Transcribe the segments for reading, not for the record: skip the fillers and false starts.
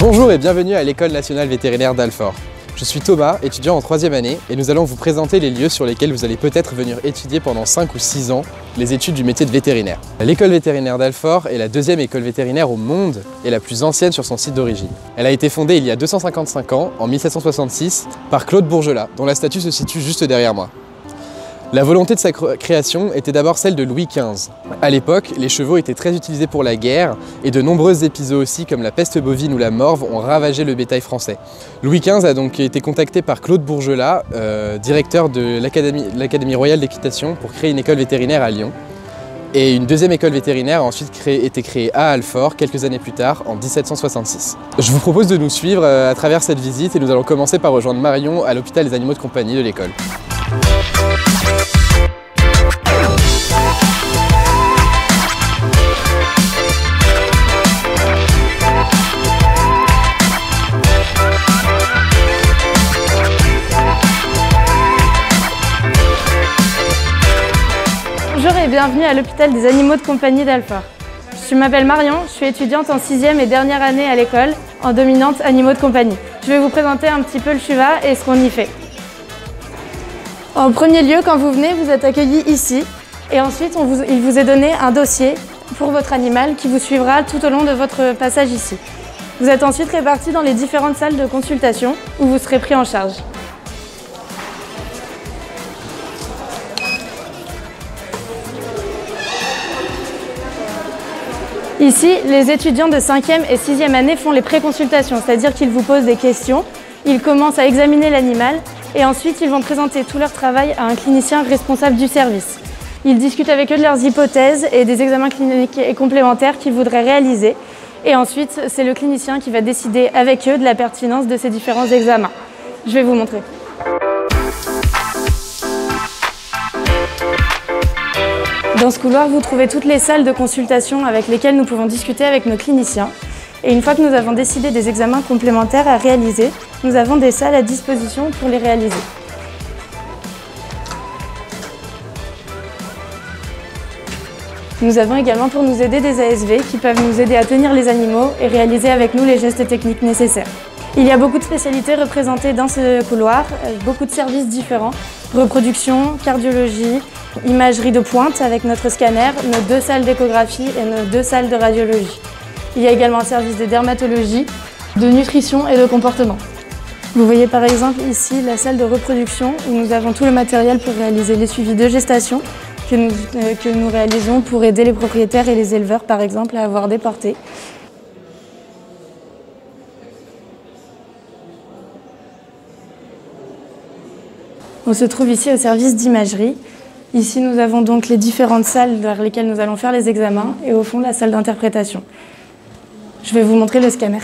Bonjour et bienvenue à l'École nationale vétérinaire d'Alfort. Je suis Thomas, étudiant en 3e année, et nous allons vous présenter les lieux sur lesquels vous allez peut-être venir étudier pendant 5 ou 6 ans les études du métier de vétérinaire. L'école vétérinaire d'Alfort est la 2e école vétérinaire au monde et la plus ancienne sur son site d'origine. Elle a été fondée il y a 255 ans, en 1766, par Claude Bourgelat, dont la statue se situe juste derrière moi. La volonté de sa création était d'abord celle de Louis XV. À l'époque, les chevaux étaient très utilisés pour la guerre et de nombreuses épizooties comme la peste bovine ou la morve ont ravagé le bétail français. Louis XV a donc été contacté par Claude Bourgelat, directeur de l'Académie royale d'équitation, pour créer une école vétérinaire à Lyon. Et une deuxième école vétérinaire a ensuite été créée à Alfort quelques années plus tard, en 1766. Je vous propose de nous suivre à travers cette visite et nous allons commencer par rejoindre Marion à l'hôpital des animaux de compagnie de l'école. Bonjour et bienvenue à l'hôpital des animaux de compagnie d'Alfort. Je m'appelle Marion, je suis étudiante en 6e et dernière année à l'école en dominante animaux de compagnie. Je vais vous présenter un petit peu le CHUVA et ce qu'on y fait. En premier lieu, quand vous venez, vous êtes accueilli ici et ensuite il vous est donné un dossier pour votre animal qui vous suivra tout au long de votre passage ici. Vous êtes ensuite répartis dans les différentes salles de consultation où vous serez pris en charge. Ici, les étudiants de 5e et 6e année font les pré-consultations, c'est-à-dire qu'ils vous posent des questions, ils commencent à examiner l'animal et ensuite ils vont présenter tout leur travail à un clinicien responsable du service. Ils discutent avec eux de leurs hypothèses et des examens cliniques et complémentaires qu'ils voudraient réaliser. Et ensuite, c'est le clinicien qui va décider avec eux de la pertinence de ces différents examens. Je vais vous montrer. Dans ce couloir, vous trouvez toutes les salles de consultation avec lesquelles nous pouvons discuter avec nos cliniciens. Et une fois que nous avons décidé des examens complémentaires à réaliser, nous avons des salles à disposition pour les réaliser. Nous avons également pour nous aider des ASV qui peuvent nous aider à tenir les animaux et réaliser avec nous les gestes techniques nécessaires. Il y a beaucoup de spécialités représentées dans ce couloir, beaucoup de services différents, reproduction, cardiologie, imagerie de pointe avec notre scanner, nos 2 salles d'échographie et nos 2 salles de radiologie. Il y a également un service de dermatologie, de nutrition et de comportement. Vous voyez par exemple ici la salle de reproduction où nous avons tout le matériel pour réaliser les suivis de gestation que nous réalisons pour aider les propriétaires et les éleveurs par exemple à avoir des portées. On se trouve ici au service d'imagerie. Ici, nous avons donc les différentes salles vers lesquelles nous allons faire les examens et au fond, la salle d'interprétation. Je vais vous montrer le scanner.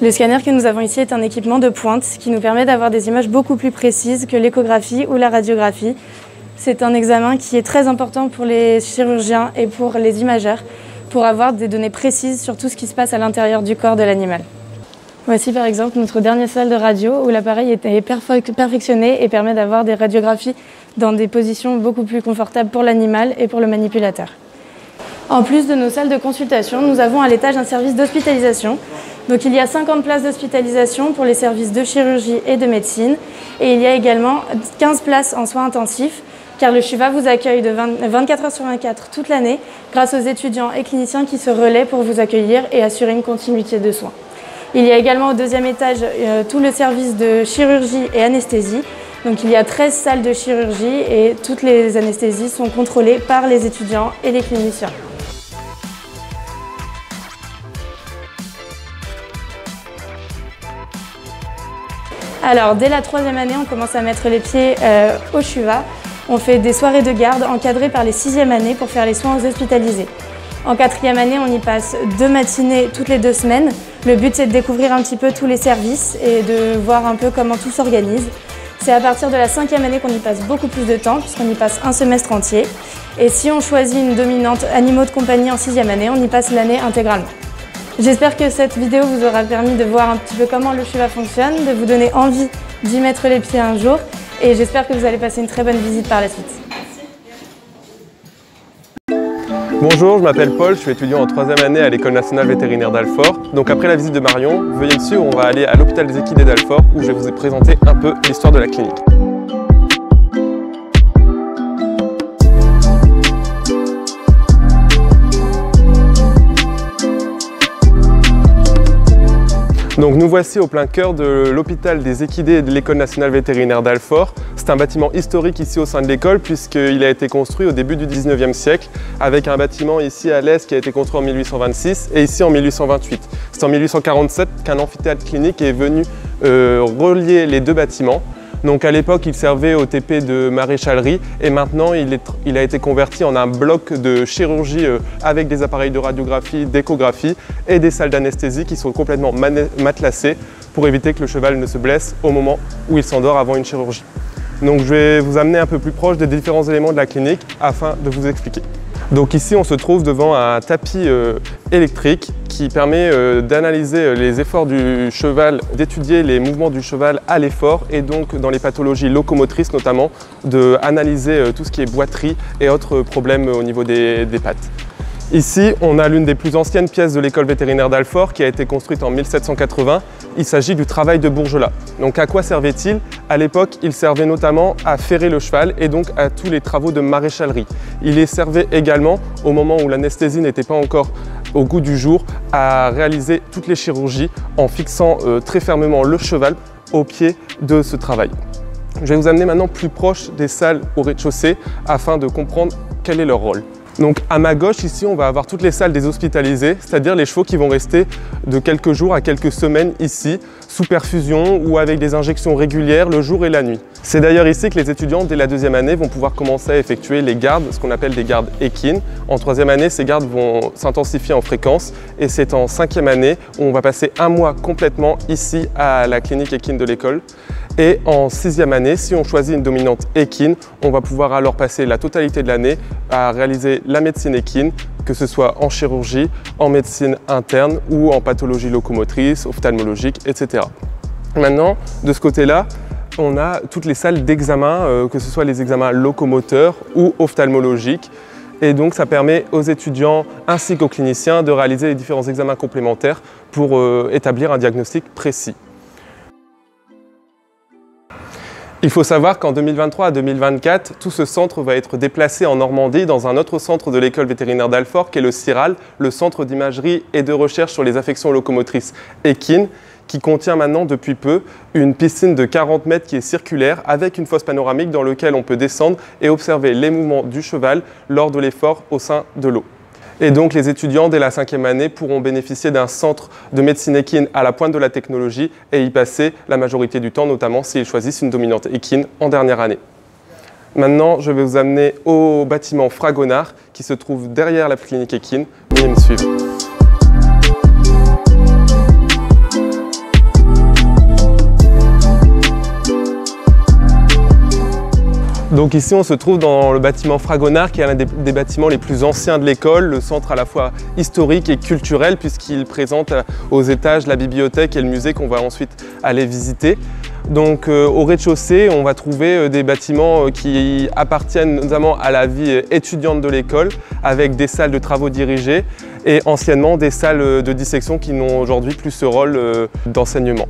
Le scanner que nous avons ici est un équipement de pointe qui nous permet d'avoir des images beaucoup plus précises que l'échographie ou la radiographie. C'est un examen qui est très important pour les chirurgiens et pour les imageurs pour avoir des données précises sur tout ce qui se passe à l'intérieur du corps de l'animal. Voici par exemple notre dernière salle de radio où l'appareil est perfectionné et permet d'avoir des radiographies dans des positions beaucoup plus confortables pour l'animal et pour le manipulateur. En plus de nos salles de consultation, nous avons à l'étage un service d'hospitalisation. Donc il y a 50 places d'hospitalisation pour les services de chirurgie et de médecine et il y a également 15 places en soins intensifs car le CHUVA vous accueille de 24 heures sur 24 toute l'année grâce aux étudiants et cliniciens qui se relaient pour vous accueillir et assurer une continuité de soins. Il y a également au 2e étage tout le service de chirurgie et anesthésie. Donc il y a 13 salles de chirurgie et toutes les anesthésies sont contrôlées par les étudiants et les cliniciens. Alors dès la 3e année, on commence à mettre les pieds au CHUVA. On fait des soirées de garde encadrées par les 6e années pour faire les soins aux hospitalisés. En 4e année, on y passe 2 matinées toutes les 2 semaines. Le but, c'est de découvrir un petit peu tous les services et de voir un peu comment tout s'organise. C'est à partir de la 5e année qu'on y passe beaucoup plus de temps, puisqu'on y passe un semestre entier. Et si on choisit une dominante animaux de compagnie en 6e année, on y passe l'année intégralement. J'espère que cette vidéo vous aura permis de voir un petit peu comment le CHUVA fonctionne, de vous donner envie d'y mettre les pieds un jour. Et j'espère que vous allez passer une très bonne visite par la suite. Bonjour, je m'appelle Paul, je suis étudiant en 3e année à l'École nationale vétérinaire d'Alfort. Donc après la visite de Marion, veuillez me suivre, on va aller à l'hôpital des équidés d'Alfort où je vais vous présenter un peu l'histoire de la clinique. Donc nous voici au plein cœur de l'hôpital des équidés et de l'École nationale vétérinaire d'Alfort. C'est un bâtiment historique ici au sein de l'école puisqu'il a été construit au début du 19e siècle avec un bâtiment ici à l'est qui a été construit en 1826 et ici en 1828. C'est en 1847 qu'un amphithéâtre clinique est venu relier les deux bâtiments. Donc à l'époque, il servait au TP de maréchalerie et maintenant il a été converti en un bloc de chirurgie avec des appareils de radiographie, d'échographie et des salles d'anesthésie qui sont complètement matelassées pour éviter que le cheval ne se blesse au moment où il s'endort avant une chirurgie. Donc je vais vous amener un peu plus proche des différents éléments de la clinique afin de vous expliquer. Donc ici, on se trouve devant un tapis électrique qui permet d'analyser les efforts du cheval, d'étudier les mouvements du cheval à l'effort et donc dans les pathologies locomotrices notamment, d'analyser tout ce qui est boiterie et autres problèmes au niveau des pattes. Ici, on a l'une des plus anciennes pièces de l'école vétérinaire d'Alfort qui a été construite en 1780. Il s'agit du travail de Bourgelat. Donc à quoi servait-il? À l'époque, il servait notamment à ferrer le cheval et donc à tous les travaux de maréchalerie. Il les servait également, au moment où l'anesthésie n'était pas encore au goût du jour, à réaliser toutes les chirurgies en fixant très fermement le cheval au pied de ce travail. Je vais vous amener maintenant plus proche des salles au rez-de-chaussée afin de comprendre quel est leur rôle. Donc à ma gauche ici on va avoir toutes les salles des hospitalisés, c'est-à-dire les chevaux qui vont rester de quelques jours à quelques semaines ici, sous perfusion ou avec des injections régulières le jour et la nuit. C'est d'ailleurs ici que les étudiants dès la 2e année vont pouvoir commencer à effectuer les gardes, ce qu'on appelle des gardes équines. En 3e année, ces gardes vont s'intensifier en fréquence et c'est en 5e année où on va passer un mois complètement ici à la clinique équine de l'école. Et en 6e année, si on choisit une dominante équine, on va pouvoir alors passer la totalité de l'année à réaliser la médecine équine, que ce soit en chirurgie, en médecine interne ou en pathologie locomotrice, ophtalmologique, etc. Maintenant, de ce côté-là, on a toutes les salles d'examen, que ce soit les examens locomoteurs ou ophtalmologiques. Et donc ça permet aux étudiants ainsi qu'aux cliniciens de réaliser les différents examens complémentaires pour établir un diagnostic précis. Il faut savoir qu'en 2023 à 2024, tout ce centre va être déplacé en Normandie dans un autre centre de l'école vétérinaire d'Alfort qui est le CIRAL, le centre d'imagerie et de recherche sur les affections locomotrices équines, qui contient maintenant depuis peu une piscine de 40 mètres qui est circulaire avec une fosse panoramique dans laquelle on peut descendre et observer les mouvements du cheval lors de l'effort au sein de l'eau. Et donc les étudiants dès la 5e année pourront bénéficier d'un centre de médecine équine à la pointe de la technologie et y passer la majorité du temps, notamment s'ils choisissent une dominante équine en dernière année. Maintenant, je vais vous amener au bâtiment Fragonard qui se trouve derrière la clinique équine. Veuillez me suivre. Donc ici on se trouve dans le bâtiment Fragonard qui est l'un des bâtiments les plus anciens de l'école, le centre à la fois historique et culturel puisqu'il présente aux étages la bibliothèque et le musée qu'on va ensuite aller visiter. Donc au rez-de-chaussée on va trouver des bâtiments qui appartiennent notamment à la vie étudiante de l'école avec des salles de travaux dirigés et anciennement des salles de dissection qui n'ont aujourd'hui plus ce rôle d'enseignement.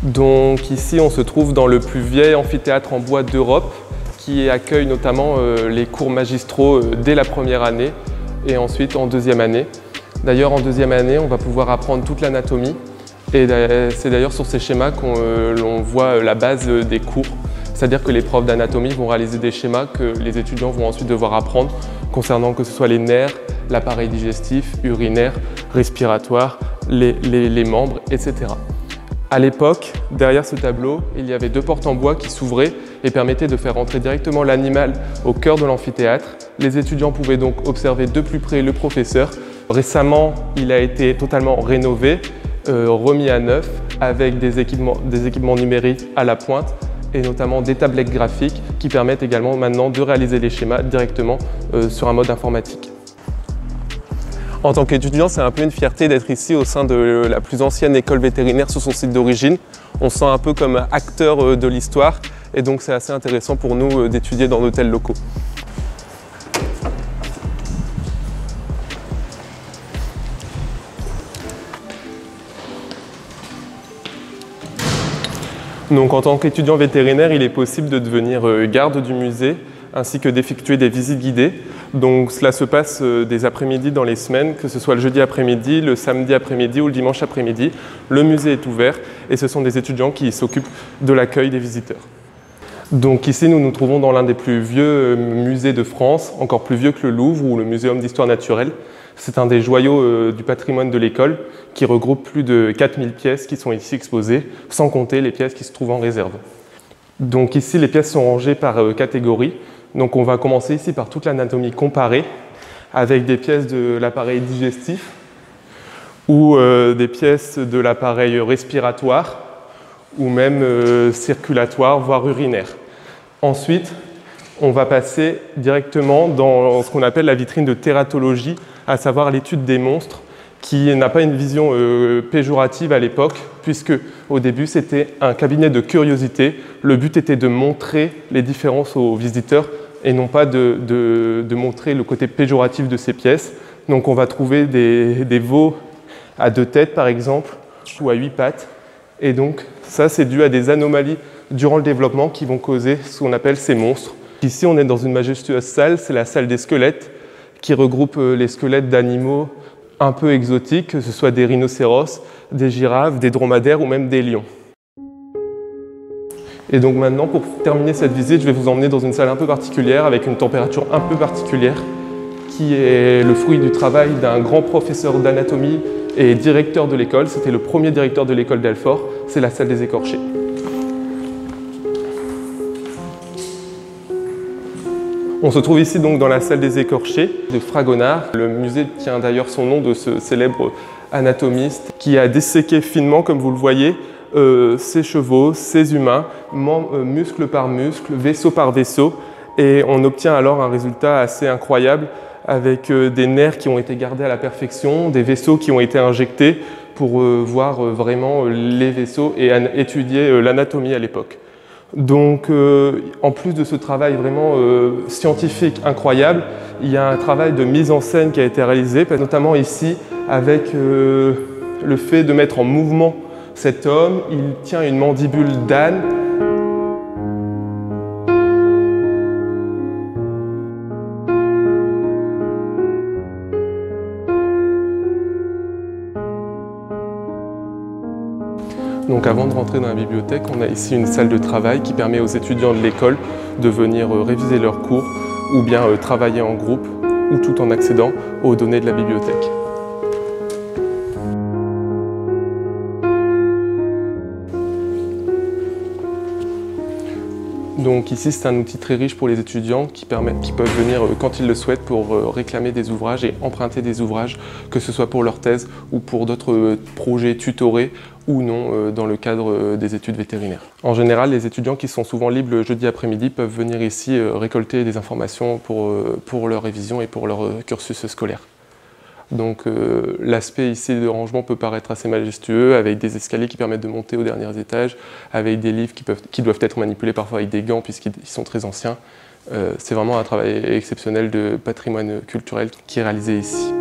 Donc ici on se trouve dans le plus vieil amphithéâtre en bois d'Europe qui accueille notamment les cours magistraux dès la 1re année et ensuite en 2e année. D'ailleurs en 2e année on va pouvoir apprendre toute l'anatomie et c'est d'ailleurs sur ces schémas qu'on voit la base des cours. C'est-à-dire que les profs d'anatomie vont réaliser des schémas que les étudiants vont ensuite devoir apprendre concernant que ce soit les nerfs, l'appareil digestif, urinaire, respiratoire, les membres, etc. À l'époque, derrière ce tableau, il y avait 2 portes en bois qui s'ouvraient et permettaient de faire entrer directement l'animal au cœur de l'amphithéâtre. Les étudiants pouvaient donc observer de plus près le professeur. Récemment, il a été totalement rénové, remis à neuf avec des équipements numériques à la pointe et notamment des tablettes graphiques qui permettent également maintenant de réaliser les schémas directement sur un mode informatique. En tant qu'étudiant, c'est un peu une fierté d'être ici au sein de la plus ancienne école vétérinaire sur son site d'origine. On se sent un peu comme acteur de l'histoire et donc c'est assez intéressant pour nous d'étudier dans de tels locaux. Donc en tant qu'étudiant vétérinaire, il est possible de devenir garde du musée ainsi que d'effectuer des visites guidées. Donc cela se passe des après-midi dans les semaines, que ce soit le jeudi après-midi, le samedi après-midi ou le dimanche après-midi. Le musée est ouvert et ce sont des étudiants qui s'occupent de l'accueil des visiteurs. Donc ici, nous nous trouvons dans l'un des plus vieux musées de France, encore plus vieux que le Louvre ou le Muséum d'histoire naturelle. C'est un des joyaux du patrimoine de l'école qui regroupe plus de 4000 pièces qui sont ici exposées, sans compter les pièces qui se trouvent en réserve. Donc ici, les pièces sont rangées par catégorie. Donc on va commencer ici par toute l'anatomie comparée, avec des pièces de l'appareil digestif ou des pièces de l'appareil respiratoire ou même circulatoire, voire urinaire. Ensuite, on va passer directement dans ce qu'on appelle la vitrine de tératologie, à savoir l'étude des monstres, qui n'a pas une vision péjorative à l'époque, puisque au début c'était un cabinet de curiosité. Le but était de montrer les différences aux visiteurs et non pas de montrer le côté péjoratif de ces pièces. Donc on va trouver des veaux à 2 têtes par exemple, ou à 8 pattes. Et donc ça c'est dû à des anomalies durant le développement qui vont causer ce qu'on appelle ces monstres. Ici on est dans une majestueuse salle, c'est la salle des squelettes, qui regroupe les squelettes d'animaux un peu exotiques, que ce soit des rhinocéros, des girafes, des dromadaires ou même des lions. Et donc maintenant, pour terminer cette visite, je vais vous emmener dans une salle un peu particulière, avec une température un peu particulière, qui est le fruit du travail d'un grand professeur d'anatomie et directeur de l'école. C'était le premier directeur de l'école d'Alfort, c'est la salle des écorchés. On se trouve ici donc dans la salle des écorchés de Fragonard. Le musée tient d'ailleurs son nom de ce célèbre anatomiste qui a disséqué finement, comme vous le voyez, ces chevaux, ces humains, muscle par muscle, vaisseau par vaisseau, et on obtient alors un résultat assez incroyable avec des nerfs qui ont été gardés à la perfection, des vaisseaux qui ont été injectés pour voir vraiment les vaisseaux et étudier l'anatomie à l'époque. Donc, en plus de ce travail vraiment scientifique incroyable, il y a un travail de mise en scène qui a été réalisé, notamment ici avec le fait de mettre en mouvement cet homme. Il tient une mandibule d'âne. Donc avant de rentrer dans la bibliothèque, on a ici une salle de travail qui permet aux étudiants de l'école de venir réviser leurs cours ou bien travailler en groupe ou tout en accédant aux données de la bibliothèque. Donc ici c'est un outil très riche pour les étudiants qui peuvent venir quand ils le souhaitent pour réclamer des ouvrages et emprunter des ouvrages, que ce soit pour leur thèse ou pour d'autres projets tutorés ou non dans le cadre des études vétérinaires. En général, les étudiants qui sont souvent libres le jeudi après-midi peuvent venir ici récolter des informations pour leur révision et pour leur cursus scolaire. Donc l'aspect ici de rangement peut paraître assez majestueux, avec des escaliers qui permettent de monter aux derniers étages, avec des livres qui doivent être manipulés parfois avec des gants puisqu'ils sont très anciens. C'est vraiment un travail exceptionnel de patrimoine culturel qui est réalisé ici.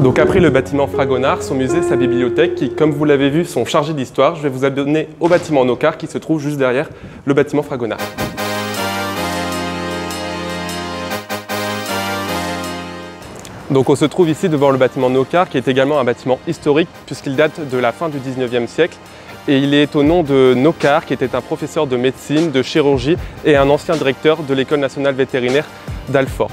Donc après le bâtiment Fragonard, son musée, sa bibliothèque, qui, comme vous l'avez vu, sont chargés d'histoire, je vais vous amener au bâtiment Nocard qui se trouve juste derrière le bâtiment Fragonard. Donc on se trouve ici devant le bâtiment Nocard, qui est également un bâtiment historique puisqu'il date de la fin du 19e siècle. Et il est au nom de Nocard, qui était un professeur de médecine, de chirurgie et un ancien directeur de l'École nationale vétérinaire d'Alfort.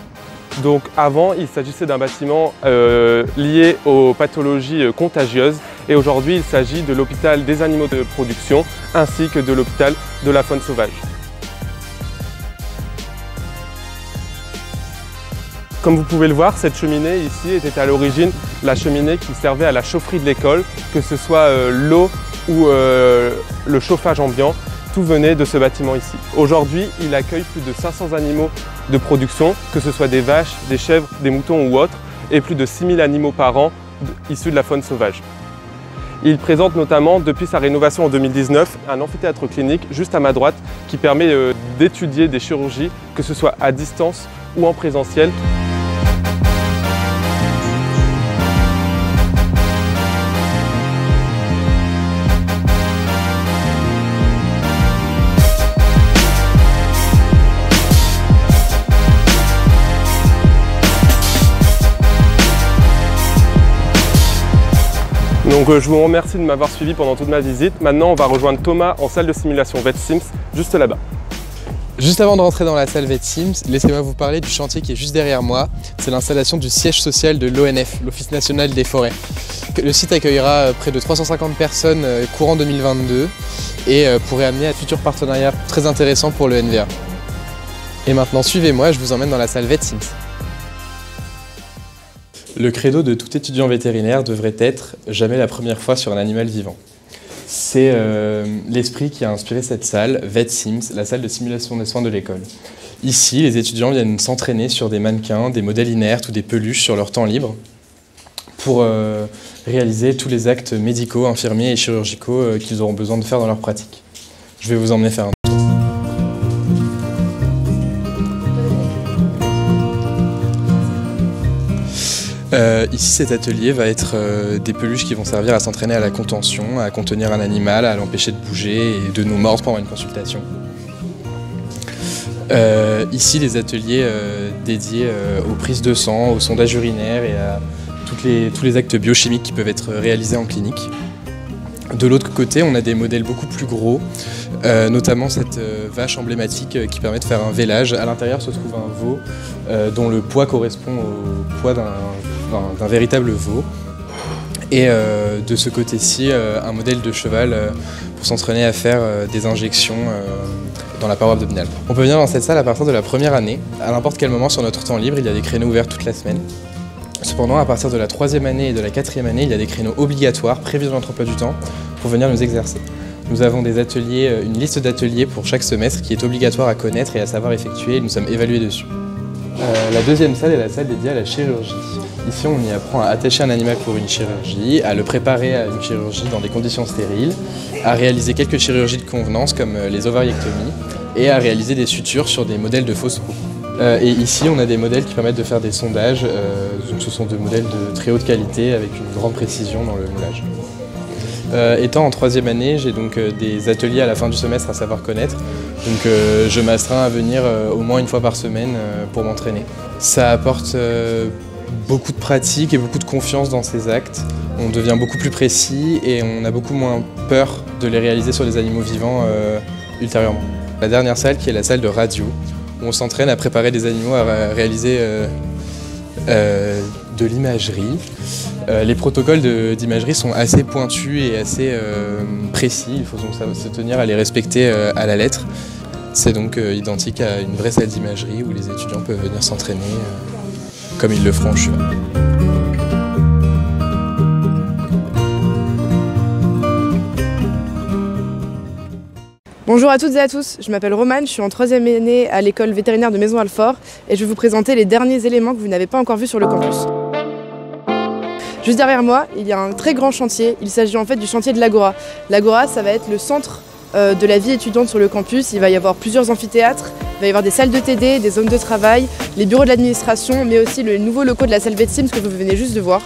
Donc avant, il s'agissait d'un bâtiment lié aux pathologies contagieuses et aujourd'hui, il s'agit de l'hôpital des animaux de production ainsi que de l'hôpital de la faune sauvage. Comme vous pouvez le voir, cette cheminée ici était à l'origine la cheminée qui servait à la chaufferie de l'école, que ce soit l'eau ou le chauffage ambiant, tout venait de ce bâtiment ici. Aujourd'hui, il accueille plus de 500 animaux de production, que ce soit des vaches, des chèvres, des moutons ou autres, et plus de 6000 animaux par an issus de la faune sauvage. Il présente notamment, depuis sa rénovation en 2019, un amphithéâtre clinique juste à ma droite qui permet d'étudier des chirurgies, que ce soit à distance ou en présentiel. Donc je vous remercie de m'avoir suivi pendant toute ma visite. Maintenant on va rejoindre Thomas en salle de simulation VetSims, juste là-bas. Juste avant de rentrer dans la salle VetSims, laissez-moi vous parler du chantier qui est juste derrière moi. C'est l'installation du siège social de l'ONF, l'Office national des forêts. Le site accueillera près de 350 personnes courant 2022 et pourrait amener à de futurs partenariats très intéressants pour le NVA. Et maintenant suivez-moi, je vous emmène dans la salle VetSims. Le credo de tout étudiant vétérinaire devrait être « jamais la première fois sur un animal vivant ». C'est l'esprit qui a inspiré cette salle, VetSims, la salle de simulation des soins de l'école. Ici, les étudiants viennent s'entraîner sur des mannequins, des modèles inertes ou des peluches sur leur temps libre pour réaliser tous les actes médicaux, infirmiers et chirurgicaux qu'ils auront besoin de faire dans leur pratique. Je vais vous emmener faire un tour. Ici, cet atelier va être des peluches qui vont servir à s'entraîner à la contention, à contenir un animal, à l'empêcher de bouger et de nous mordre pendant une consultation. Ici, les ateliers dédiés aux prises de sang, au sondage urinaire et à tous les actes biochimiques qui peuvent être réalisés en clinique. De l'autre côté, on a des modèles beaucoup plus gros, notamment cette vache emblématique qui permet de faire un vélage. À l'intérieur se trouve un veau dont le poids correspond au poids d'un véritable veau. Et de ce côté-ci, un modèle de cheval pour s'entraîner à faire des injections dans la paroi abdominale. On peut venir dans cette salle à partir de la première année. À n'importe quel moment sur notre temps libre, il y a des créneaux ouverts toute la semaine. Cependant, à partir de la 3e année et de la 4e année, il y a des créneaux obligatoires prévus dans notre emploi du temps pour venir nous exercer. Nous avons des ateliers, une liste d'ateliers pour chaque semestre qui est obligatoire à connaître et à savoir effectuer et nous sommes évalués dessus. La deuxième salle est la salle dédiée à la chirurgie. Ici, on y apprend à attacher un animal pour une chirurgie, à le préparer à une chirurgie dans des conditions stériles, à réaliser quelques chirurgies de convenance comme les ovariectomies et à réaliser des sutures sur des modèles de fausses peaux. Et ici, on a des modèles qui permettent de faire des sondages. Donc ce sont des modèles de très haute qualité avec une grande précision dans le moulage. Étant en 3e année, j'ai donc des ateliers à la fin du semestre à savoir connaître. Donc je m'astreins à venir au moins une fois par semaine pour m'entraîner. Ça apporte beaucoup de pratique et beaucoup de confiance dans ces actes. On devient beaucoup plus précis et on a beaucoup moins peur de les réaliser sur les animaux vivants ultérieurement. La dernière salle qui est la salle de radio, où on s'entraîne à préparer des animaux à réaliser de l'imagerie. Les protocoles d'imagerie sont assez pointus et assez précis, il faut donc se tenir à les respecter à la lettre. C'est donc identique à une vraie salle d'imagerie où les étudiants peuvent venir s'entraîner comme ils le feront en cheval. Bonjour à toutes et à tous, je m'appelle Romane, je suis en 3e année à l'école vétérinaire de Maisons-Alfort et je vais vous présenter les derniers éléments que vous n'avez pas encore vus sur le campus. Juste derrière moi, il y a un très grand chantier, il s'agit en fait du chantier de l'Agora. L'Agora, ça va être le centre de la vie étudiante sur le campus, il va y avoir plusieurs amphithéâtres, il va y avoir des salles de TD, des zones de travail, les bureaux de l'administration, mais aussi le nouveau loco de la salle VetSims que vous venez juste de voir.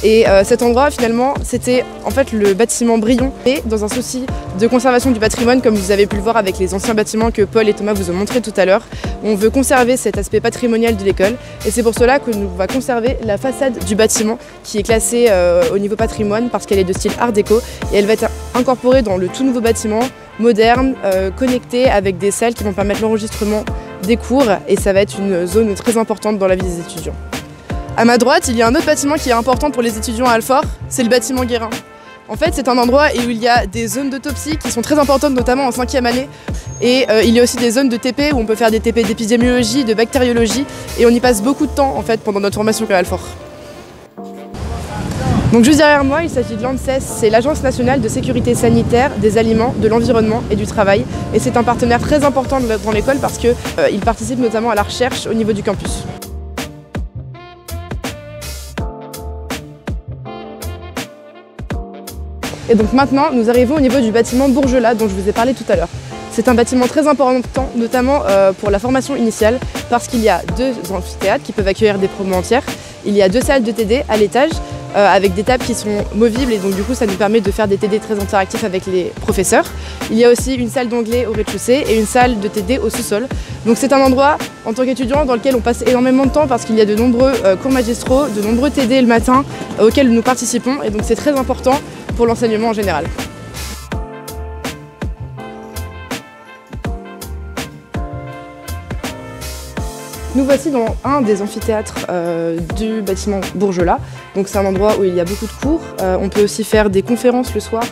Et cet endroit, finalement, c'était en fait le bâtiment Brion. Et dans un souci de conservation du patrimoine, comme vous avez pu le voir avec les anciens bâtiments que Paul et Thomas vous ont montrés tout à l'heure, on veut conserver cet aspect patrimonial de l'école. Et c'est pour cela que nous va conserver la façade du bâtiment qui est classée au niveau patrimoine parce qu'elle est de style art déco. Et elle va être incorporée dans le tout nouveau bâtiment, moderne, connecté, avec des salles qui vont permettre l'enregistrement des cours. Et ça va être une zone très importante dans la vie des étudiants. À ma droite, il y a un autre bâtiment qui est important pour les étudiants à Alfort, c'est le bâtiment Guérin. En fait, c'est un endroit où il y a des zones d'autopsie qui sont très importantes, notamment en 5e année. Et il y a aussi des zones de TP où on peut faire des TP d'épidémiologie, de bactériologie, et on y passe beaucoup de temps en fait pendant notre formation à Alfort. Donc juste derrière moi, il s'agit de l'ANSES, c'est l'Agence nationale de sécurité sanitaire des aliments, de l'environnement et du travail. Et c'est un partenaire très important dans l'école parce qu'il participe notamment à la recherche au niveau du campus. Et donc maintenant, nous arrivons au niveau du bâtiment Bourgelat dont je vous ai parlé tout à l'heure. C'est un bâtiment très important, notamment pour la formation initiale, parce qu'il y a 2 amphithéâtres qui peuvent accueillir des promos entières. Il y a 2 salles de TD à l'étage, avec des tables qui sont movibles et donc du coup ça nous permet de faire des TD très interactifs avec les professeurs. Il y a aussi une salle d'anglais au rez-de-chaussée et une salle de TD au sous-sol. Donc c'est un endroit en tant qu'étudiant dans lequel on passe énormément de temps parce qu'il y a de nombreux cours magistraux, de nombreux TD le matin auxquels nous participons et donc c'est très important pour l'enseignement en général. Nous voici dans un des amphithéâtres du bâtiment Bourgelat. Donc c'est un endroit où il y a beaucoup de cours. On peut aussi faire des conférences le soir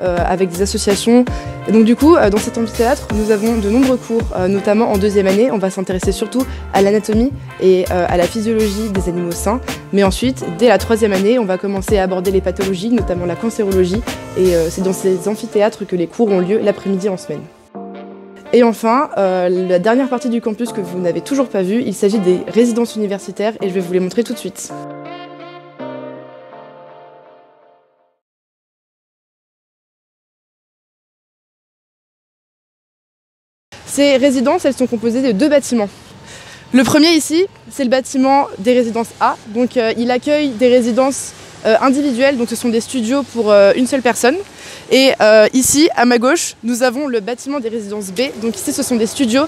avec des associations. Et donc du coup, dans cet amphithéâtre, nous avons de nombreux cours, notamment en 2e année. On va s'intéresser surtout à l'anatomie et à la physiologie des animaux sains. Mais ensuite, dès la 3e année, on va commencer à aborder les pathologies, notamment la cancérologie. Et c'est dans ces amphithéâtres que les cours ont lieu l'après-midi en semaine. Et enfin, la dernière partie du campus que vous n'avez toujours pas vue, il s'agit des résidences universitaires et je vais vous les montrer tout de suite. Ces résidences, elles sont composées de 2 bâtiments. Le premier ici, c'est le bâtiment des résidences A. Donc il accueille des résidences individuelles, donc ce sont des studios pour une seule personne. Et ici, à ma gauche, nous avons le bâtiment des résidences B. Donc ici, ce sont des studios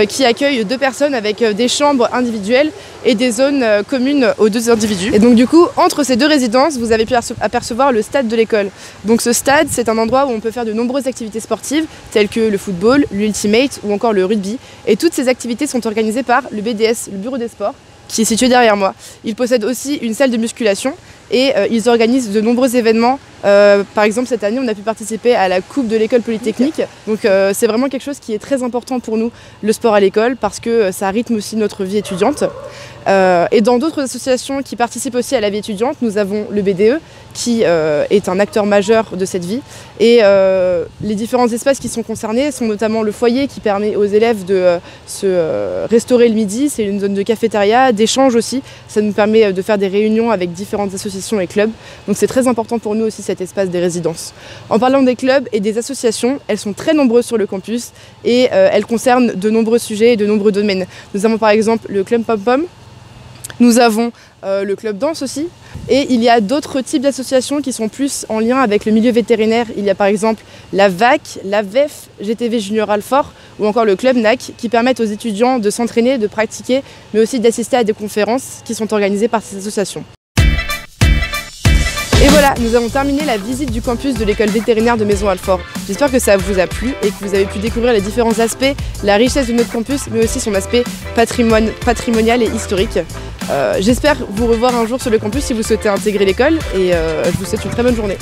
qui accueillent 2 personnes avec des chambres individuelles et des zones communes aux 2 individus. Et donc du coup, entre ces 2 résidences, vous avez pu apercevoir le stade de l'école. Donc ce stade, c'est un endroit où on peut faire de nombreuses activités sportives, telles que le football, l'ultimate ou encore le rugby. Et toutes ces activités sont organisées par le BDS, le Bureau des sports, qui est situé derrière moi. Il possède aussi une salle de musculation et ils organisent de nombreux événements. Par exemple, cette année, on a pu participer à la Coupe de l'école polytechnique. Donc c'est vraiment quelque chose qui est très important pour nous, le sport à l'école, parce que ça rythme aussi notre vie étudiante. Et dans d'autres associations qui participent aussi à la vie étudiante, nous avons le BDE, qui est un acteur majeur de cette vie. Et les différents espaces qui sont concernés sont notamment le foyer qui permet aux élèves de se restaurer le midi. C'est une zone de cafétéria, d'échange aussi. Ça nous permet de faire des réunions avec différentes associations et clubs. Donc c'est très important pour nous aussi cet espace des résidences. En parlant des clubs et des associations, elles sont très nombreuses sur le campus et elles concernent de nombreux sujets et de nombreux domaines. Nous avons par exemple le club pom-pom. Nous avons le club danse aussi. Et il y a d'autres types d'associations qui sont plus en lien avec le milieu vétérinaire. Il y a par exemple la VAC, la VEF, GTV Junior Alfort ou encore le club NAC qui permettent aux étudiants de s'entraîner, de pratiquer, mais aussi d'assister à des conférences qui sont organisées par ces associations. Et voilà, nous avons terminé la visite du campus de l'école vétérinaire de Maison Alfort. J'espère que ça vous a plu et que vous avez pu découvrir les différents aspects, la richesse de notre campus, mais aussi son aspect patrimonial et historique. J'espère vous revoir un jour sur le campus si vous souhaitez intégrer l'école et je vous souhaite une très bonne journée.